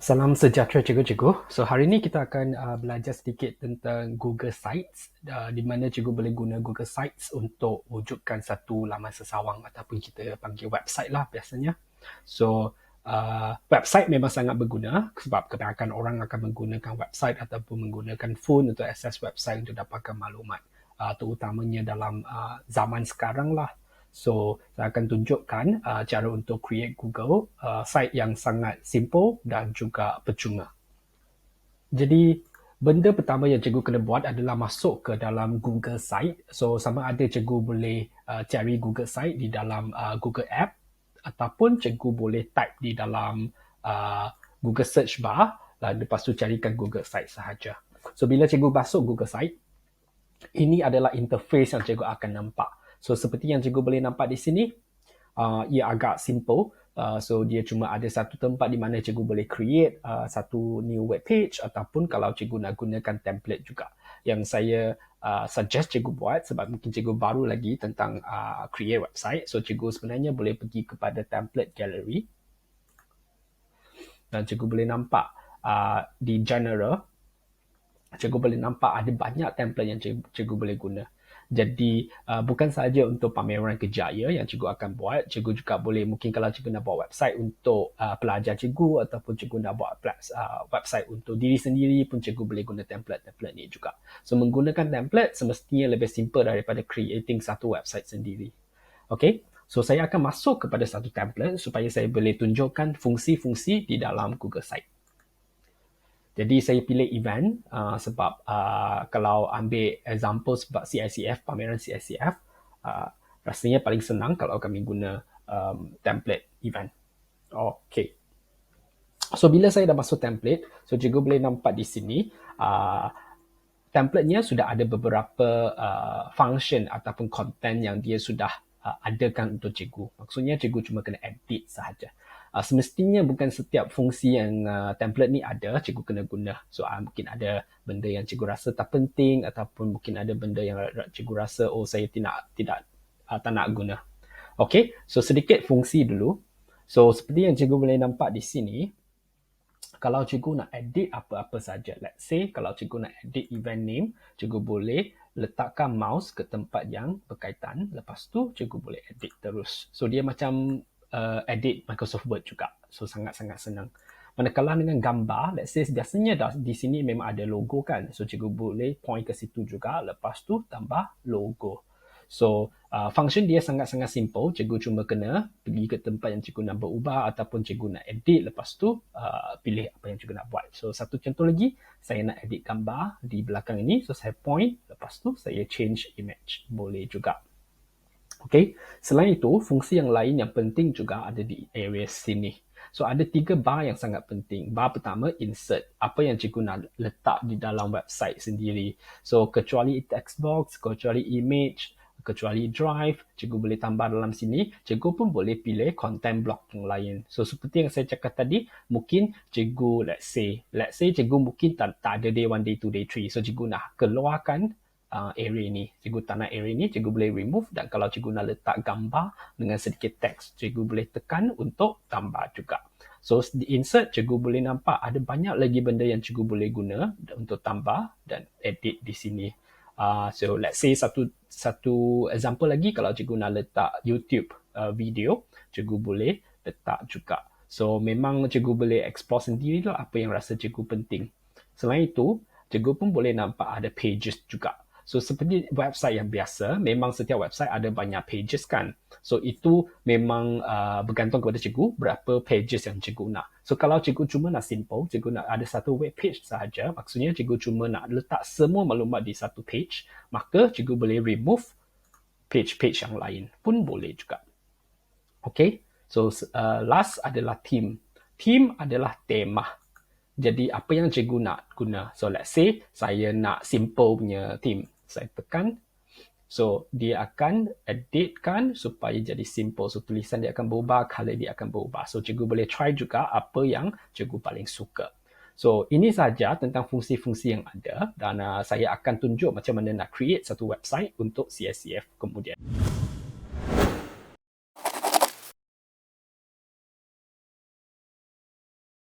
Salam sejahtera cikgu-cikgu. So hari ini kita akan belajar sedikit tentang Google Sites, di mana cikgu boleh guna Google Sites untuk wujudkan satu laman sesawang ataupun kita panggil website lah biasanya. So website memang sangat berguna sebab kebanyakan orang akan menggunakan website ataupun menggunakan phone untuk akses website untuk dapatkan maklumat, terutamanya dalam zaman sekarang lah. So, saya akan tunjukkan cara untuk create Google site yang sangat simple dan juga percuma. Jadi, benda pertama yang cikgu kena buat adalah masuk ke dalam Google Site. So, sama ada cikgu boleh cari Google Site di dalam Google App ataupun cikgu boleh type di dalam Google Search Bar dan lepas tu carikan Google Site sahaja. So, bila cikgu masuk Google Site, ini adalah interface yang cikgu akan nampak. So, seperti yang cikgu boleh nampak di sini, ia agak simple. So, dia cuma ada satu tempat di mana cikgu boleh create satu new web page ataupun kalau cikgu nak gunakan template juga. Yang saya suggest cikgu buat sebab mungkin cikgu baru lagi tentang create website. So, cikgu sebenarnya boleh pergi kepada template gallery. Dan cikgu boleh nampak di general, cikgu boleh nampak ada banyak template yang cikgu boleh guna. Jadi bukan sahaja untuk pameran kerjaya yang cikgu akan buat, cikgu juga boleh mungkin kalau cikgu nak buat website untuk pelajar cikgu ataupun cikgu nak buat website untuk diri sendiri pun cikgu boleh guna template-template ni juga. So menggunakan template semestinya lebih simple daripada creating satu website sendiri. Okay, so saya akan masuk kepada satu template supaya saya boleh tunjukkan fungsi-fungsi di dalam Google Site. Jadi saya pilih event sebab kalau ambil example sebab CICF, pameran CICF, rasanya paling senang kalau kami guna template event. Okay. So bila saya dah masuk template, so cikgu boleh nampak di sini, template-nya sudah ada beberapa function ataupun content yang dia sudah adakan untuk cikgu. Maksudnya cikgu cuma kena edit sahaja. Semestinya bukan setiap fungsi yang template ni ada, cikgu kena guna. So, mungkin ada benda yang cikgu rasa tak penting ataupun mungkin ada benda yang cikgu rasa, saya tak nak guna. Okay, so sedikit fungsi dulu. So, seperti yang cikgu boleh nampak di sini, kalau cikgu nak edit apa-apa saja. Let's say, kalau cikgu nak edit event name, cikgu boleh letakkan mouse ke tempat yang berkaitan. Lepas tu, cikgu boleh edit terus. So, dia macam edit Microsoft Word juga. So, sangat-sangat senang. Manakala dengan gambar, let's say biasanya di sini memang ada logo kan. So, cikgu boleh point ke situ juga. Lepas tu, tambah logo. So, function dia sangat-sangat simple. Cikgu cuma kena pergi ke tempat yang cikgu nak berubah ataupun cikgu nak edit. Lepas tu, pilih apa yang cikgu nak buat. So, satu contoh lagi, saya nak edit gambar di belakang ini. So, saya point. Lepas tu, saya change image. Boleh juga. Okay. Selain itu, fungsi yang lain yang penting juga ada di area sini. So, ada 3 bar yang sangat penting. Bar pertama, insert. Apa yang cikgu nak letak di dalam website sendiri. So, kecuali text box, kecuali image, kecuali drive, cikgu boleh tambah dalam sini. Cikgu pun boleh pilih content block yang lain. So, seperti yang saya cakap tadi, mungkin cikgu, let's say cikgu mungkin tak ada day 1, day 2, day 3. So, cikgu nak keluarkan array ni. Cikgu tak nak array ni, cikgu boleh remove dan kalau cikgu nak letak gambar dengan sedikit teks, cikgu boleh tekan untuk tambah juga. So, di insert, cikgu boleh nampak ada banyak lagi benda yang cikgu boleh guna untuk tambah dan edit di sini. So, let's say satu example lagi, kalau cikgu nak letak YouTube video, cikgu boleh letak juga. So, memang cikgu boleh explore sendiri lah apa yang rasa cikgu penting. Selain itu, cikgu pun boleh nampak ada pages juga. So, seperti website yang biasa, memang setiap website ada banyak pages kan. So, itu memang bergantung kepada cikgu berapa pages yang cikgu nak. So, kalau cikgu cuma nak simple, cikgu nak ada satu web page sahaja, maksudnya cikgu cuma nak letak semua maklumat di satu page, maka cikgu boleh remove page-page yang lain pun boleh juga. Okay, so last adalah theme. Theme adalah tema. Jadi, apa yang cikgu nak guna? So, let's say saya nak simple punya theme. Saya tekan. So, dia akan editkan supaya jadi simple. So, tulisan dia akan berubah, color dia akan berubah. So, cikgu boleh try juga apa yang cikgu paling suka. So, ini sahaja tentang fungsi-fungsi yang ada dan saya akan tunjuk macam mana nak create satu website untuk CICF kemudian.